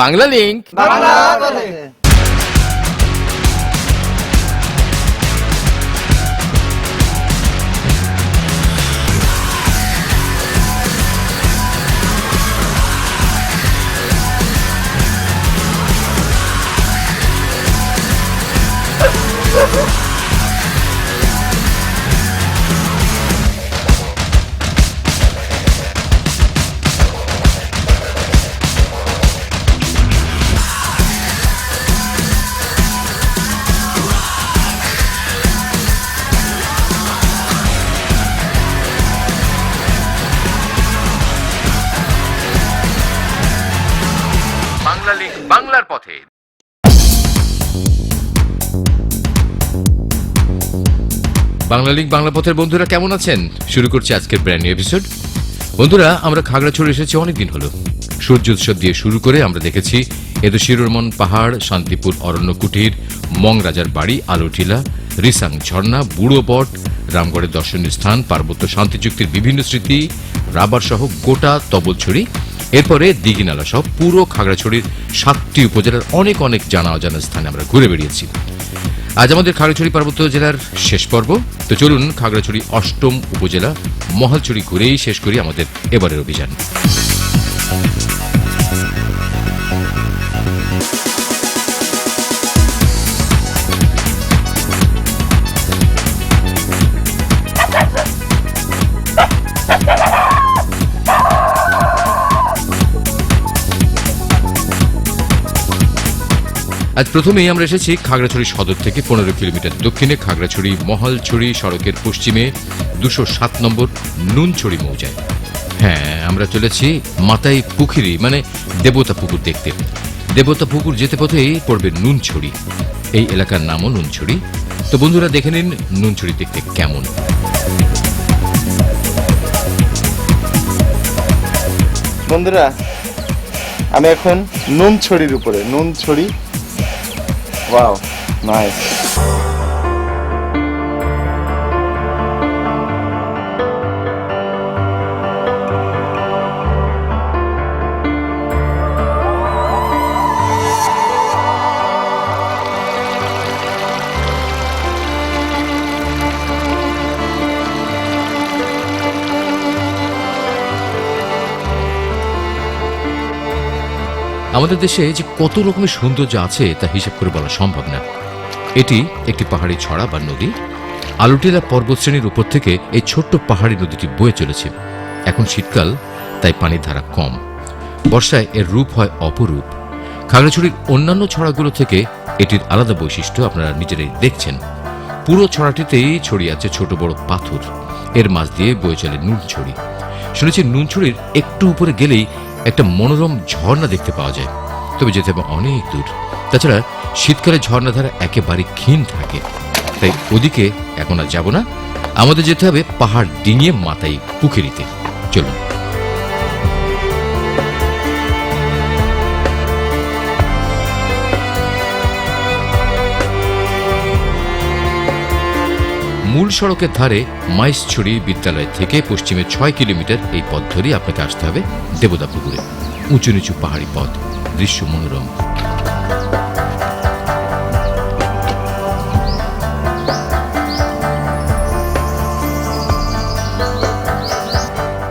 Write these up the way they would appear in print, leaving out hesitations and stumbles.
Bangla link Bangla বলে। Bangla link বাংলার পথে। বাংলা লিংক বাংলা পথের বন্ধুরা কেমন আছেন? শুরু করছি আজকের ব্র্যান্ড নিউ এপিসোড। বন্ধুরা, আমরা খাগড়াছড়ি এসেছি অনেকদিন হলো। সূর্য উৎসব দিয়ে শুরু করে আমরা দেখেছি এদশিরোমন পাহাড়, শান্তিপুর অরণ্য কুটির, মংরাজার বাড়ি, আলোটিলা, রিসাং ঝর্ণা, বুড়ো বট, রামগড়ের দর্শনীয় স্থান, পার্বত্য শান্তি চুক্তির বিভিন্ন স্মৃতি, রাবার সহ গোটা তবলছড়ি, এরপরে দিঘিনালা সহ পুরো খাগড়াছড়ির 7টি উপজেলার অনেক অনেক জানা অজানা স্থানে আমরা ঘুরে বেরিয়েছি। আজ আমাদের খাগড়াছড়ি পার্বত্য জেলার শেষ পর্ব। তো চলুন খাগড়াছড়ি 8ম উপজেলা মহালছড়ি ঘুরেই শেষ করি আমাদের এবারের অভিযান। আজ প্রথমেই আমরা এসেছি খাগড়াছড়ি সদর থেকে 15 কিলোমিটার দক্ষিণে খাগড়াছড়ি মহালছড়ি সড়কের পশ্চিমে 207 নম্বর নুনছড়ি মৌজায়। হ্যাঁ, আমরা চলেছি মাতাই পুকুরি মানে দেবতা পুকুর দেখতে। দেবতা পুকুর যেতে পথেই পড়বে নুনছড়ি। এই এলাকার নামও নুনছড়ি। তো বন্ধুরা, দেখে নিন নুনছড়ি দেখতে কেমন। বন্ধুরা, আমি এখন নুনছড়ির উপরে। Nunchhari, wow, nice. আমাদের দেশে যে কত রকমের সৌন্দর্য আছে তা হিসাব করে বলা সম্ভব না। এটি একটি পাহাড়ি ছড়া বা নদী। আলোটিলা পর্বতশ্রেণীর উপর থেকে এই ছোট্ট পাহাড়ি নদীটি বয়ে চলেছে। এখন শীতকাল, তাই পানির ধারা কম। বর্ষায় এর রূপ হয় অপরূপ। খাগড়াছড়ির অন্যান্য ছড়াগুলো থেকে এটির আলাদা বৈশিষ্ট্য আপনারা নিজেরাই দেখছেন। পুরো ছড়াটিতেই ছড়িয়ে আছে ছোট বড় পাথর। এর মাঝ দিয়ে বয়ে চলে নুনছড়ি। শুনেছি নুনছড়ির একটু উপরে গেলেই একটা মনোরম ঝর্ণা দেখতে পাওয়া যায়, তবে যেতে হবে অনেক দূর। তাছাড়া শীতকালে ঝর্ণাধারা একেবারে ক্ষীণ থাকে, তাই ওদিকে এখন আর যাব না। আমাদের যেতে হবে পাহাড় ডিঙিয়ে মাতাই পুকুরিতে। চলুন। মূল সড়কের ধারে মাইসছড়ি বিদ্যালয় থেকে পশ্চিমে 6 কিলোমিটার এই পথ ধরে আপনাকে আসতে হবে দেবতা পুকুরে। উঁচু নিচু পাহাড়ি পথ, দৃশ্য মনোরম।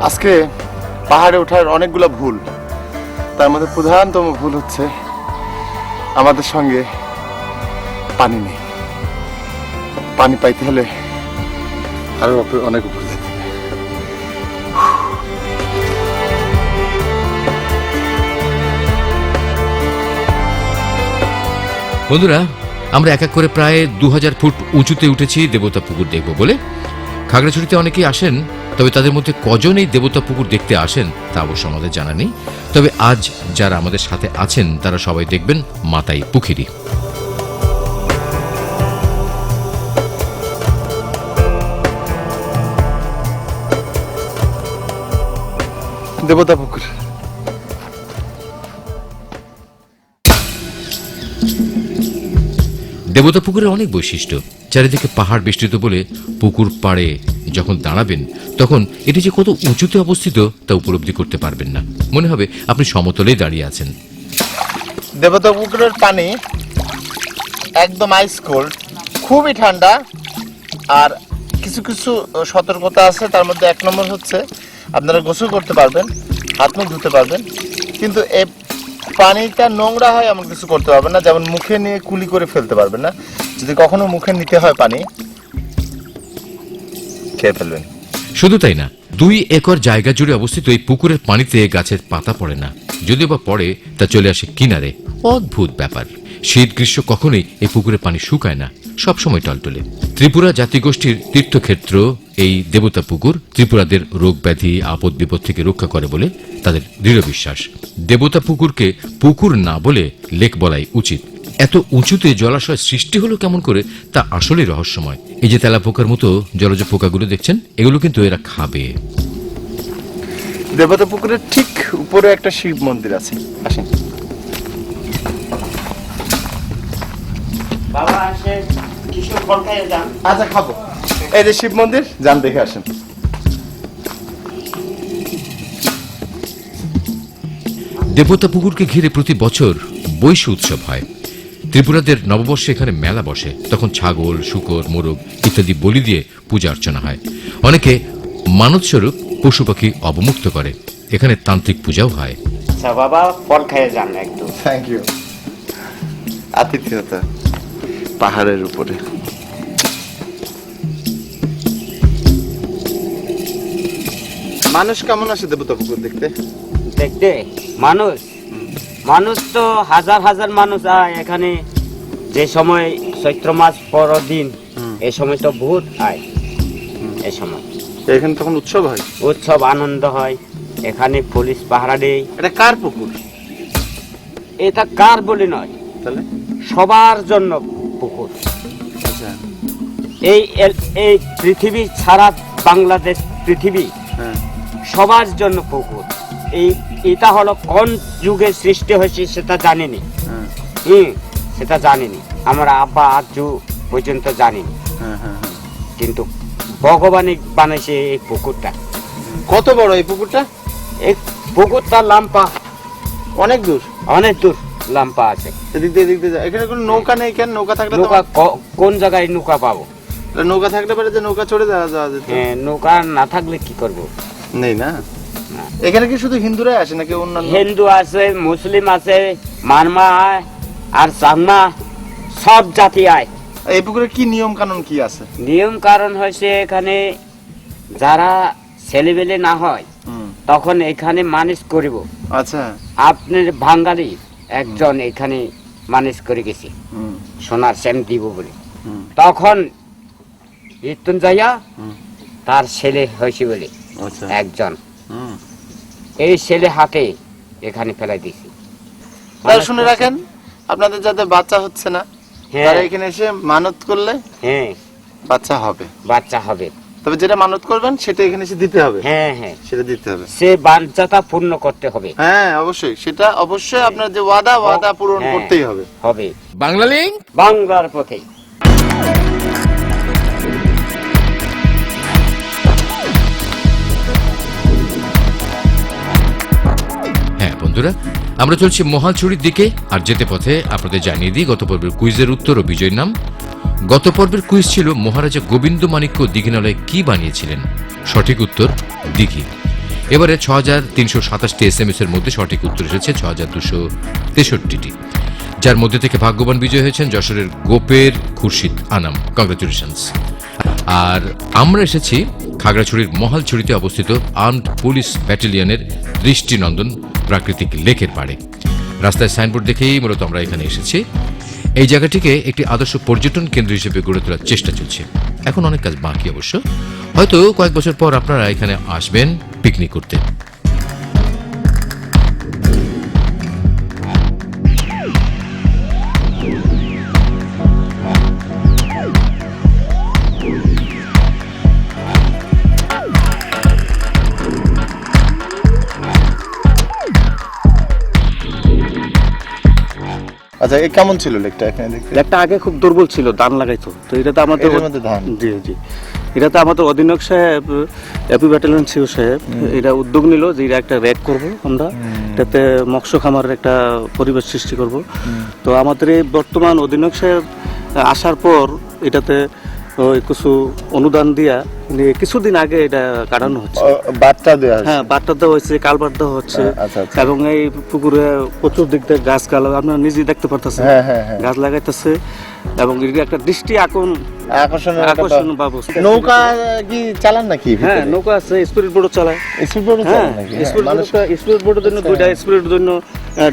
আজকে পাহাড়ে ওঠার অনেকগুলো ভুল, তার মধ্যে প্রধানতম ভুল হচ্ছে আমাদের সঙ্গে পানি নেই। পানি পাইতে হলে আরো অনেক উপরে যেতে হবে। বন্ধুরা, আমরা এক এক করে প্রায় 2000 ফুট উঁচুতে উঠেছি দেবতা পুকুর দেখব বলে। খাগড়াছড়িতে অনেকেই আসেন, তবে তাদের মধ্যে কজন এই দেবতা পুকুর দেখতে আসেন তা অবশ্য আমাদের জানা নেই। তবে আজ যারা আমাদের সাথে আছেন তারা সবাই দেখবেন মাতাই পুকুরি। দেবতা পুকুর। দেবতা পুকুরের অনেক বৈশিষ্ট্য। চারিদিকে পাহাড় বেষ্টিত বলে পুকুর পাড়ে যখন দাঁড়াবেন তখন এটি যে কত উঁচুতে অবস্থিত তা উপলব্ধি করতে পারবেন না। মনে হবে আপনি সমতলেই দাঁড়িয়ে আছেন। দেবতা পুকুরের পানি একদম আইস কোল্ড, খুবই ঠান্ডা। আর কিছু কিছু সতর্কতা আছে, তার মধ্যে 1 নম্বর হচ্ছে আপনারা গোসল করতে পারবেন, হাত মুখ ধুতে পারবেন, কিন্তু এই পানিটা নোংরা হয় এমন কিছু করতে পারবেন না, যেমন মুখে নিয়ে কুলি করে ফেলতে পারবেন না। যদি কখনো মুখে নিতে হয় পানি, খেয়ে ফেলবেন। শুধু তাই না, 2 একর জায়গা জুড়ে অবস্থিত এই পুকুরের পানিতে গাছের পাতা পড়ে না, যদিও বা পড়ে তা চলে আসে কিনারে। অদ্ভুত ব্যাপার। শীত গ্রীষ্ম কখনোই এই পুকুরের পানি শুকায় না, সবসময় টলটলে। ত্রিপুরা জাতিগোষ্ঠীর তীর্থক্ষেত্র এই দেবতা পুকুর ত্রিপুরাদের রোগ ব্যাধি আপদ বিপদ থেকে রক্ষা করে বলে তাদের দৃঢ় বিশ্বাস। দেবতা পুকুরকে পুকুর না বলে লেক বলাই উচিত। এত উঁচুতে জলাশয় সৃষ্টি হলো কেমন করে তা আসলেই রহস্যময়। এই যে তেলা পোকার মতো জলজ পোকাগুলো দেখছেন, এগুলো কিন্তু এরা খাবে। দেবতা পুকুরের ঠিক উপরে একটা শিব মন্দির আছে, আসেন। বাবা আসে কিছু ফল খাইয়ে যান। আচ্ছা, খাবো। এই যে শিব মন্দির, যান দেখে আসেন। দেবতা পুকুরকে ঘিরে প্রতি বছর বৈশী উৎসব হয়। ত্রিপুরাদের নববর্ষে এখানে মেলা বসে, তখন ছাগল, শূকর, মোরগ ইত্যাদি বলি দিয়ে পূজা অর্চনা হয়। অনেকে মানতস্বরূপ পশু পাখি অবমুক্ত করে। এখানে তান্ত্রিক পূজাও হয়। আচ্ছা বাবা, ফল খাইয়ে যান একটু। Thank you. আতিথেয়তা পাহাড়ের উপরে। মানুষ কেমন আসে দেবতা পুকুর দেখতে? দেখতে মানুষ মানুষ তো হাজার হাজার মানুষ আয় এখানে। যে সময় চৈত্র মাস পরের দিন, এই সময় তো বহুত আয়। এই সময় এখানে তখন উৎসব হয়, উৎসব আনন্দ হয়। এখানে পুলিশ পাহারা দেয়। এটা কার পুকুর? এটা কার বলে নয়, তাহলে সবার জন্য পুকুর। আচ্ছা, এই এই পৃথিবী ছাড়া বাংলাদেশ পৃথিবী হ্যাঁ, সবার জন্য পুকুর। এটা হলো কোন যুগে সৃষ্টি হয়েছে সেটা জানিনি। হ্যাঁ, সেটা জানিনি, আমার আব্বা আজু পর্যন্ত জানিনি। হ্যাঁ, হ্যাঁ, হ্যাঁ। কিন্তু ভগবানই বানাইছে এই পুকুরটা। কত বড় এই পুকুরটা? এই পুকুরটা লাম্পা, অনেক দূর, অনেক দূর লাম্পা আছে। এদিক দিয়ে এদিক দিয়ে যায়। এখানে কোনো নৌকা নেই কেন? নৌকা থাকলে তো নৌকা কোন জায়গায় নৌকা পাবো? নৌকা থাকলে পারে যে নৌকা চড়ে যাওয়া যেত। নৌকা না থাকলে কি করব? নেই না? এখানে কি শুধু হিন্দুরাই আসে নাকি অন্যান্য? হিন্দু আছে, মুসলিম আছে, মারমা আয় আর চান্না, সব জাতি আয়। এই পুকুরে কি নিয়ম কানুন কি আছে? নিয়ম কারণ হয়েছে এখানে যারা ছেলেবেলে না হয় তখন এখানে মানিস করিব। আচ্ছা, আপনার বাঙালি একজন এখানে মানিস করে গেছে সোনার সেম দিব বলে। তখন ইতুন যাইয়া তার ছেলে হয়েছে বলে আচ্ছা, একজন, এই ছেলে হাতে এখানে ফেলাই দিয়েছি। তাহলে শুনে রাখেন, আপনাদের যাদের বাচ্চা হচ্ছে না তারা এখানে এসে মানত করলে হ্যাঁ বাচ্চা হবে। বাচ্চা হবে, তবে যেটা মানত করবেন সেটা এখানে এসে দিতে হবে। হ্যাঁ হ্যাঁ, সেটা দিতে হবে। সে বাঞ্ছাটা পূর্ণ করতে হবে। হ্যাঁ, অবশ্যই সেটা অবশ্যই আপনার যে ওয়াদা পূরণ হ্যাঁ, করতেই হবে। হবে। বাংলা লিঙ্ক বাংলার পথে। হ্যাঁ বন্ধুরা, আমরা চলছি মহালছড়ির দিকে। আর যেতে পথে আপনাদের জানিয়ে দিই গত পর্বের কুইজের উত্তর ও বিজয়ীর নাম। গত পর্বের কুইজ ছিল মহারাজা গোবিন্দ মাণিক্য দীঘিনালায় কি বানিয়েছিলেন। সঠিক উত্তর দিঘি। এবারে ৬৩২৭টি SMS এর মধ্যে সঠিক উত্তর এসেছে ৬২৬৩টি, যার মধ্যে থেকে ভাগ্যবান বিজয় হয়েছেন যশোরের গোপের খুরশিদ আনাম। কংগ্রেচুলেশনস। আর আমরা এসেছি খাগড়াছড়ির মহালছড়িতে অবস্থিত আর্মড পুলিশ ব্যাটালিয়নের দৃষ্টিনন্দন প্রাকৃতিক লেকের পাড়ে। রাস্তায় সাইনবোর্ড দেখেই মূলত আমরা এখানে এসেছি। এই জায়গাটিকে একটি আদর্শ পর্যটন কেন্দ্র হিসেবে গড়ে তোলার চেষ্টা চলছে। এখন অনেক কাজ বাকি অবশ্য। হয়তো কয়েক বছর পর আপনারা এখানে আসবেন পিকনিক করতে। আচ্ছা, এই কেমন ছিল লেকটা এখানে দেখতে? লেকটা আগে খুব দুর্বল ছিল, ধান লাগাইতো, তো এটা তো আমাদের এটার মধ্যে ধান? জি জি, এটাতে আমাদের অধিনায়ক সাহেব এপি ব্যাটালিয়ন সিও সাহেব এটা উদ্যোগ নিল যে এটা একটা রেড করব আমরা, এটাতে মৎস্য খামারের একটা পরিবেশ সৃষ্টি করব। তো আমাদের এই বর্তমান অধিনায়ক সাহেব আসার পর এটাতে ওই কিছু অনুদান দিয়া কিছুদিন আগে এটা কাটানো হচ্ছে। বার্তা দেওয়া হ্যাঁ, বার্তা দেওয়া হচ্ছে, কালবার দেওয়া হচ্ছে। আচ্ছা, আচ্ছা। এবং এই পুকুরে প্রচুর দিক থেকে গাছ আপনারা নিজেই দেখতে পারতেছেন, গাছ লাগাইতেছে এবং এটা একটা দৃষ্টি আকর্ষণ ব্যবস্থা। নৌকা কি চালান নাকি? হ্যাঁ, নৌকা আছে, স্পিড বোটও চালায়। স্পিড বোট হ্যাঁ, চালান নাকি? স্পিড বোটের জন্য দুইটা স্পিডের জন্য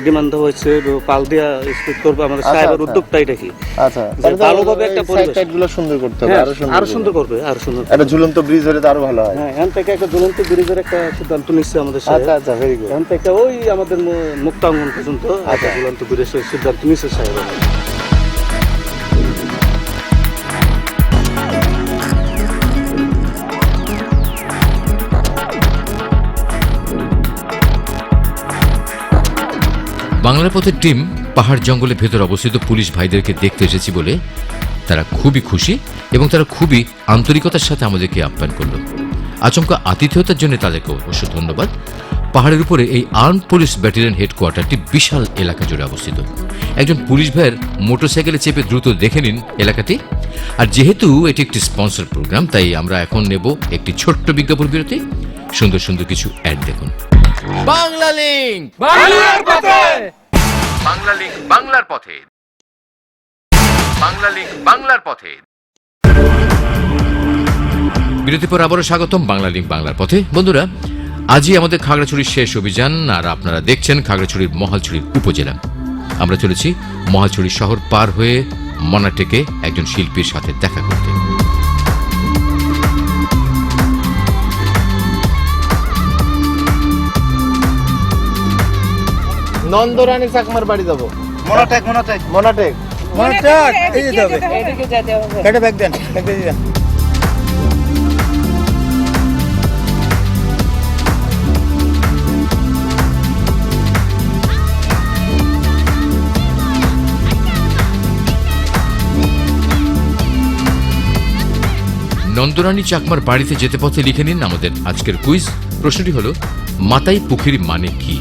ডিমান্ড দেওয়া হয়েছে, পাল দিয়া স্পিড করবে। আমাদের সাহেবের উদ্যোগটা এটা কি আচ্ছা, ভালোভাবে একটা পরিবেশ গুলো সুন্দর করতে হবে, আরো সুন্দর করবে, আরো সুন্দর। একটা ঝুলন্ত ব্রিজ হলে তো আরো ভালো হয়। হ্যাঁ, এখান থেকে একটা ঝুলন্ত ব্রিজের একটা সিদ্ধান্ত নিচ্ছে আমাদের সাহেব। আচ্ছা আচ্ছা, ভেরি গুড। এখান থেকে ওই আমাদের মুক্তাঙ্গন পর্যন্ত একটা ঝুলন্ত ব্রিজের সিদ্ধান্ত নিচ্ছে সাহেব। বাংলার পথের টিম পাহাড় জঙ্গলের ভেতর অবস্থিত পুলিশ ভাইদেরকে দেখতে এসেছি বলে তারা খুবই খুশি এবং তারা খুবই আন্তরিকতার সাথে আমাদেরকে আপ্যায়ন করল। আচমকা আতিথেয়তার জন্য তাদেরকে অবশ্য ধন্যবাদ। পাহাড়ের উপরে এই আর্মড পুলিশ ব্যাটালিয়ন হেডকোয়ার্টারটি বিশাল এলাকা জুড়ে অবস্থিত। একজন পুলিশ ভাইয়ের মোটরসাইকেলে চেপে দ্রুত দেখে নিন এলাকাটি। আর যেহেতু এটি একটি স্পন্সর প্রোগ্রাম, তাই আমরা এখন নেব একটি ছোট্ট বিজ্ঞাপন বিরতি। সুন্দর সুন্দর কিছু অ্যাড দেখুন। বাংলা লিংক, বাংলার পথে। বাংলা লিংক, বাংলার পথে। বাংলা লিংক, বাংলার পথে। বিরতির পর আবারও স্বাগতম বাংলা লিংক, বাংলার পথে। বন্ধুরা, আজই আমাদের খাগড়াছড়ির শেষ অভিযান, আর আপনারা দেখছেন খাগড়াছড়ির মহালছড়ির উপজেলা। আমরা চলেছি মহালছড়ি শহর পার হয়ে মনাটেকে একজন শিল্পীর সাথে দেখা করতে। নন্দরানী চাকমার বাড়ি যাবো। মনাটেক এই যেতে হবে, এটা ব্যাগ দেন, ব্যাগ দিয়ে দিন। নন্দরানী চাকমার বাড়িতে যেতে পথে লিখে নিন আমাদের আজকের কুইজ। প্রশ্নটি হলো, মাতাই পুকুর মানে কি?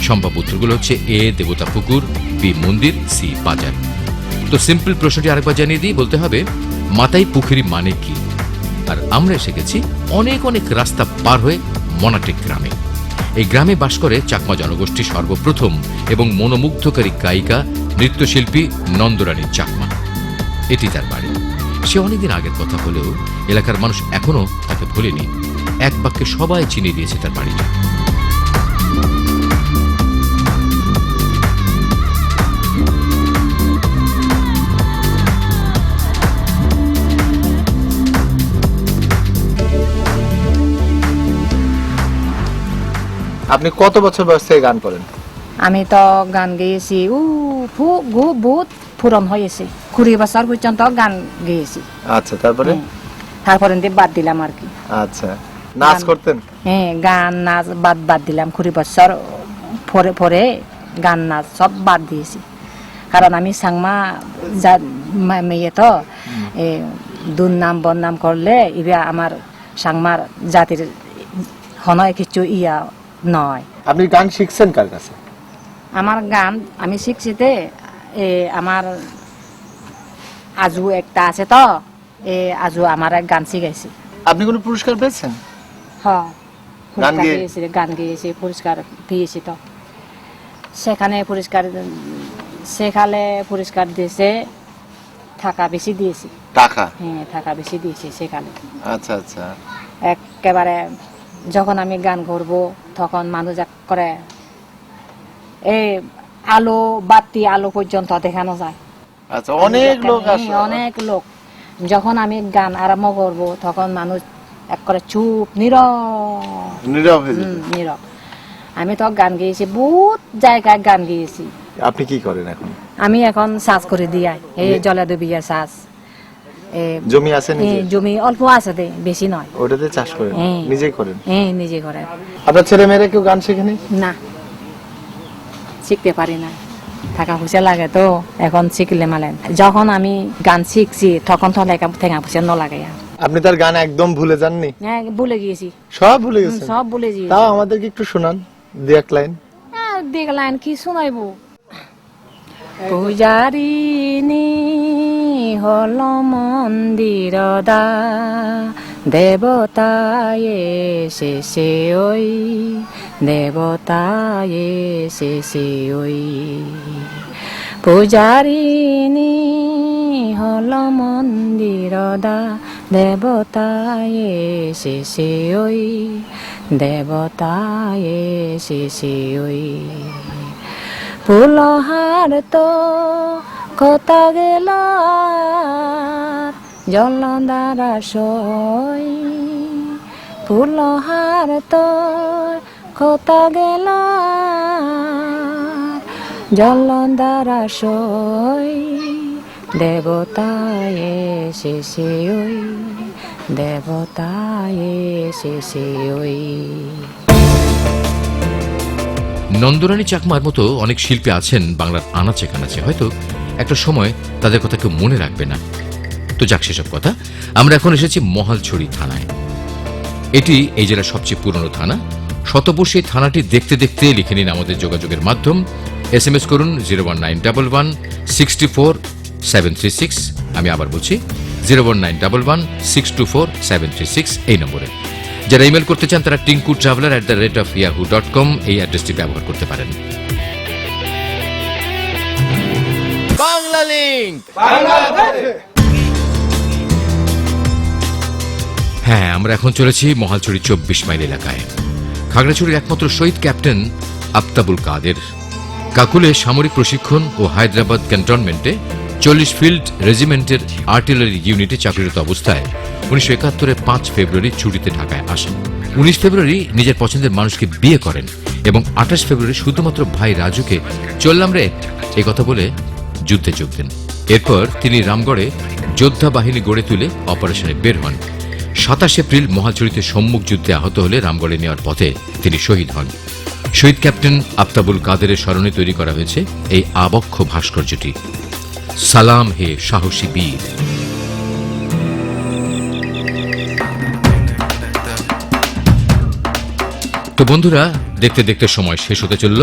সম্ভাব্য উত্তরগুলো হচ্ছে এ দেবতা পুকুর, বি মন্দির, সি বাজার। তো সিম্পল প্রশ্নটি আরেকবার জানিয়ে দিই, বলতে হবে মাতাই পুকুরি মানে কি। আর আমরা এসে গেছি অনেক অনেক রাস্তা পার হয়ে মনাটেক গ্রামে। এই গ্রামে বাস করে চাকমা জনগোষ্ঠী সর্বপ্রথম এবং মনোমুগ্ধকারী গায়িকা নৃত্যশিল্পী নন্দরানী চাকমা। এটি তার বাড়ি। সে অনেকদিন আগের কথা হলেও এলাকার মানুষ এখনো তাকে ভুলেনি। এক বাক্যে সবাই চিনে দিয়েছে তার বাড়িটা। আপনি কত বছর বয়স থেকে গান করেন? আমি তো গান গেয়েছি বহুত পুরন হয়েছে, 20 বছর পর্যন্ত গান গেয়েছি। আচ্ছা, তারপরে? তারপরে বাদ দিলাম আর কি। আচ্ছা, নাচ করতেন? হ্যাঁ, গান নাচ বাদ দিলাম। 20 বছর পরে গান নাচ সব বাদ দিয়েছি। কারণ আমি সাংমা মেয়ে তো দুর্নাম বদনাম করলে এবার আমার সাংমার জাতির হনয় কিছু ইয়া নয়। আপনি গান শিখছেন কার কাছে? আমার গান আমি শিখছিতে আমার আজু একটা আছে তো, আজু আমার এক গান শিখাইছি। আপনি কোনো পুরস্কার পেয়েছেন? হ্যাঁ, গান গান গেয়েছি, পুরস্কার পেয়েছি। তো সেখানে পুরস্কার দিয়েছে, টাকা বেশি দিয়েছি। টাকা? হ্যাঁ, টাকা বেশি দিয়েছি সেখানে। আচ্ছা আচ্ছা। একেবারে যখন আমি গান করব তখন মানুষ করে এই আলো বাতি আলো পর্যন্ত দেখানো যায়। আচ্ছা, অনেক লোক আসে? অনেক লোক। যখন আমি গান আরম্ভ করব তখন মানুষ এক করে চুপ, নীরব। আমি তো গান গেয়েছি, বহুত জায়গায় গান গেয়েছি। আপনি কি করেন এখন? আমি এখন চাষ করে দিই, এই জলে ডুবিয়ে চাষ। জমি আছে? জমি অল্প আছে, বেশি নয়। ওটাতে চাষ করেন? নিজেই করেন? হ্যাঁ, নিজে করেন। আপনার ছেলে মেয়েরা কেউ গান শেখেনি? না, শিখতে পারি না, টাকা পয়সা লাগে তো। এখন শিখলে মালেন, যখন আমি গান শিখছি তখন তো টাকা পয়সা ন লাগে। আপনি তার গান একদম ভুলে যাননি? হ্যাঁ ভুলে গিয়েছি, সব ভুলে গেছেন? সব ভুলে গিয়েছি। তাও আমাদেরকে একটু শোনান দু এক লাইন। দেখলেন কি শোনাইবো? পূজারিনী হল মন্দির দা, দেবতায় এসেছে ওই, দেবতায় এসেছে ওই। পূজারিনী হল মন্দির দা, দেবতায় এসেছে ওই, দেবতায় এসেছে ওই। ফুলহার তো কথা গেল জলধারা সই, ফুলহার তো কথা গেল জলধারা সই, দেবতায় এসেছে ওই, দেবতায় এসেছে ওই। নন্দরানী চাকমার মতো অনেক শিল্পী আছেন বাংলার আনাচে কানাচে, হয়তো একটা সময় তাদের কথা কেউ মনে রাখবে না। তো যাক সেসব কথা, আমরা এখন এসেছি মহালছড়ি থানায়। এটি এই জেলার সবচেয়ে পুরনো থানা। শতবর্ষী থানাটি দেখতে দেখতে লিখে নিন আমাদের যোগাযোগের মাধ্যম। SMS করুন 01911 আমি আবার বলছি 01911 এই নম্বরে। যারা ইমেল করতে চান তারা tinku.traveler@yahoo.com এই অ্যাড্রেসটি ব্যবহার করতে পারেন। বাংলা লিংক। হ্যাঁ, আমরা এখন চলেছি মহালছড়ি 24 মাইল এলাকায়। খাগড়াছড়ির একমাত্র শহীদ ক্যাপ্টেন আফতাবুল কাদের কাকুলে সামরিক প্রশিক্ষণ ও হায়দ্রাবাদ ক্যান্টনমেন্টে 40 ফিল্ড রেজিমেন্টের আর্টিলারি ইউনিটে চাকরিরত অবস্থায় 1971-এর 5 ফেব্রুয়ারি ছুটিতে ঢাকায় আসেন। 19 ফেব্রুয়ারি নিজের পছন্দের মানুষকে বিয়ে করেন এবং 28 ফেব্রুয়ারি শুধুমাত্র ভাই রাজুকে চললাম রে এই কথা বলে যুদ্ধে যোগ দেন। এরপর তিনি রামগড়ে যোদ্ধা বাহিনী গড়ে তুলে অপারেশনে বের হন। 27 এপ্রিল মহালছড়িতে সম্মুখ যুদ্ধে আহত হলে রামগড়ে নেওয়ার পথে তিনি শহীদ হন। শহীদ ক্যাপ্টেন আফতাবুল কাদেরের স্মরণে তৈরি করা হয়েছে এই আবক্ষ ভাস্কর্যটি। সালাম হে সাহসী বীর। তো বন্ধুরা, দেখতে দেখতে সময় শেষ হতে চলল।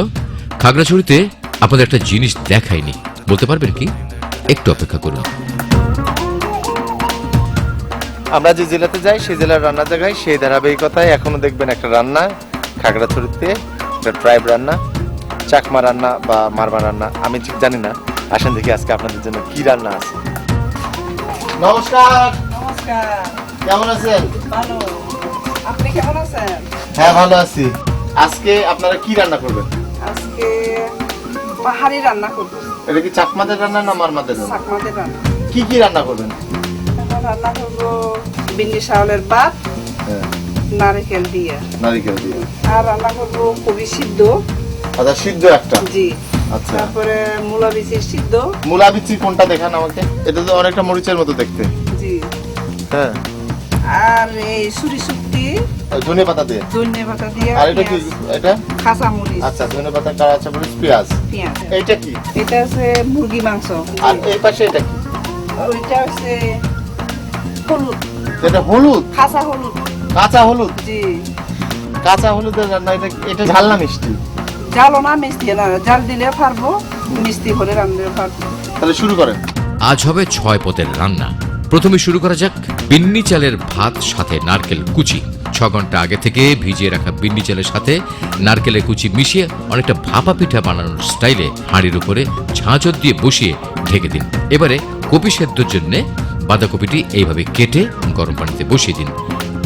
খাগড়াছড়িতে আপনাদের একটা জিনিস দেখায়নি, বলতে পারবেন কি? একটু অপেক্ষা করুন। আমরা যে জেলাতে যাই সেই জেলার রান্না জায়গায় সেই ধারাবাহিকতায় এখনো দেখবেন একটা রান্না খাগড়াছড়িতে, একটা ট্রাইব রান্না, চাকমা রান্না বা মারমা রান্না, আমি ঠিক জানি না। আসেন দেখি আজকে আপনাদের জন্য কি রান্না আছে। নমস্কার। নমস্কার। কেমন আছেন? ভালো। আপনি কেমন আছেন? হ্যাঁ ভালো আছি। আজকে আপনারা কি রান্না করবেন? আজকে পাহাড়ি রান্না করব। এটা কি চাকমাদের রান্না না মারমাদের রান্না? চাকমাদের রান্না। কি কি রান্না করবেন? এখন রান্না করব বিন্নি চাউলের ভাত হ্যাঁ, নারকেল দিয়ে। নারিকেল দিয়ে। আর রান্না করব কবি সিদ্ধ। আচ্ছা, সিদ্ধ একটা। জি। আচ্ছা, তারপরে মূলা বিচির সিদ্ধ। মূলা বিচি কোনটা দেখান আমাকে। এটা তো অনেকটা মরিচের মতো দেখতে। জি। হ্যাঁ। আর এই সুরি শুক্তি ধনে পাতা দিয়ে। ধনে পাতা দিয়ে। আর এটা কি? এটা কাঁচা মরিচ। আচ্ছা, ধনে পাতা, কাঁচা মরিচ, পেঁয়াজ। পেঁয়াজ। এইটা কি? এটা আছে মুরগি মাংস। আর এই পাশে এটা কি? ওইটা হচ্ছে হলুদ। এটা হলুদ, কাঁচা হলুদ। কাঁচা হলুদ। জি। কাঁচা হলুদের রান্না। এটা এটা ঝাল না মিষ্টি? জালও না মিষ্টি না, জাল দিলে পারবো, মিষ্টি হলে রান্নাও পারবো। তাহলে শুরু করেন। আজ হবে 6 পদের রান্না। প্রথমে শুরু করা যাক বিন্নি চালের ভাত সাথে নারকেল কুচি। 6 ঘন্টা আগে থেকে ভিজিয়ে রাখা বিন্নি চালের সাথে নারকেলের কুচি মিশিয়ে অনেকটা ভাপা পিঠা বানানোর স্টাইলে হাঁড়ির উপরে ঝাঁঝর দিয়ে বসিয়ে ঢেকে দিন। এবারে কপি সেদ্ধর জন্য বাঁধাকপিটি এইভাবে কেটে গরম পানিতে বসিয়ে দিন।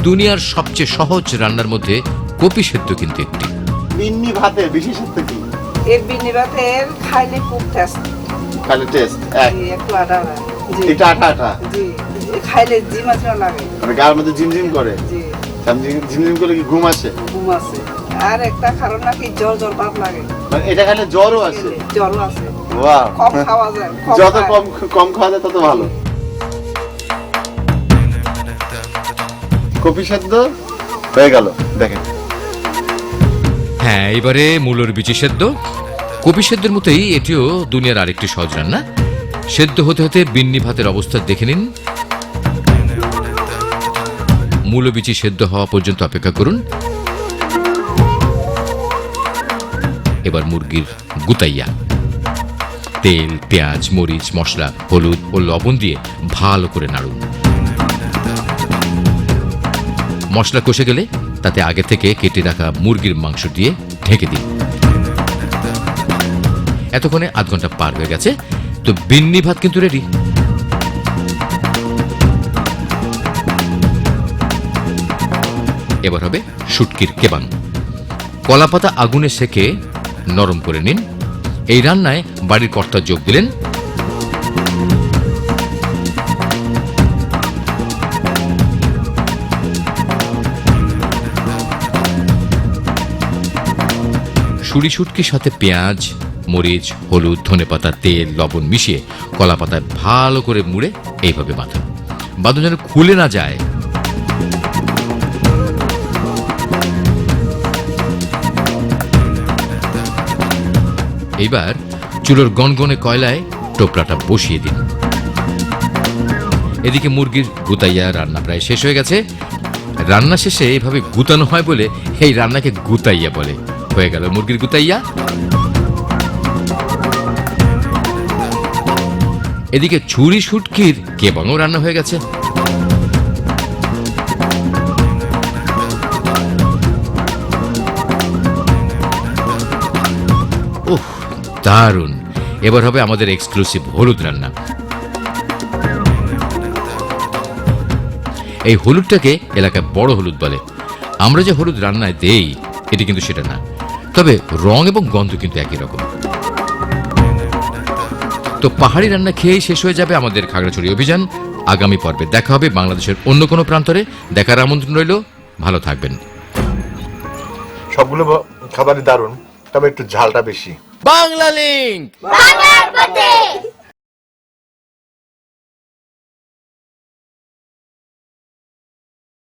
দুনিয়ার সবচেয়ে সহজ রান্নার মধ্যে কপি সেদ্ধ কিন্তু একটি। বিন্নি ভাতের বিশেষত্ব কি? এই বিন্নি ভাতের খাইলে খুব টেস্ট। খালি টেস্ট এক। একটু আটা আটা। জি। এটা আটা আটা। জি। খাইলে জিমাচিমা লাগে। মানে গার মধ্যে ঝিমঝিম করে। জি। ঝিমঝিম করে কি ঘুম আসে? ঘুম আছে। আর একটা কারণ নাকি জ্বর জ্বর ভাব লাগে। মানে এটা খেলে জ্বরও আসে? জ্বরও আছে। বাহ। কম খাওয়া যায়। যত খায়। কম খাওয়া যায় তত ভালো। কপি সেদ্ধ হয়ে গেল, দেখেন। হ্যাঁ, এবারে মূলোর বিচি সেদ্ধ। কপি সেদ্ধের মতোই এটিও দুনিয়ার আরেকটি সহজ রান্না। সেদ্ধ হতে হতে বিন্নি ভাতের অবস্থা দেখে নিন। মূল বিচি সেদ্ধ হওয়া পর্যন্ত অপেক্ষা করুন। এবার মুরগির গুতাইয়া তেল, পেঁয়াজ, মরিচ, মশলা, হলুদ ও লবণ দিয়ে ভালো করে নাড়ুন। মশলা কষে গেলে তাতে আগে থেকে কেটে রাখা মুরগির মাংস দিয়ে ঢেকে দিন। এতক্ষণে আধ ঘন্টা পার হয়ে গেছে, তো বিন্নি ভাত কিন্তু রেডি। এবার হবে শুটকির কেবাং। কলাপাতা আগুনে সেকে নরম করে নিন। এই রান্নায় বাড়ির কর্তা যোগ দিলেন শুড়ি শুটকির সাথে পেঁয়াজ, মরিচ, হলুদ, ধনেপাতা, তেল, লবণ মিশিয়ে কলাপাতায় ভালো করে মুড়ে এইভাবে বাঁধুন। বাঁধন যেন খুলে না যায়। এইবার চুলোর গনগনে কয়লায় টোপলাটা বসিয়ে দিন। এদিকে মুরগির গুতাইয়া রান্না প্রায় শেষ হয়ে গেছে। রান্না শেষে এইভাবে গুতানো হয় বলে এই রান্নাকে গুতাইয়া বলে। হয়ে গেল মুরগির গুতাইয়া। এদিকে ছুরি শুটকির কেবাংও রান্না হয়ে গেছে। ওহ, দারুণ! এবার হবে আমাদের এক্সক্লুসিভ হলুদ রান্না। এই হলুদটাকে এলাকায় বড় হলুদ বলে। আমরা যে হলুদ রান্নায় দেই এটি কিন্তু সেটা না, তবে রং এবং গন্ধ কিন্তু একই রকম। তো পাহাড়ি রান্না খেয়েই শেষ হয়ে যাবে আমাদের খাগড়াছড়ি অভিযান। আগামী পর্বে দেখা হবে বাংলাদেশের অন্য কোনো প্রান্তরে। দেখার আমন্ত্রণ রইল। ভালো থাকবেন। সবগুলো খাবারই দারুণ, তবে একটু ঝালটা বেশি। বাংলা লিংক। বাংলার পথে।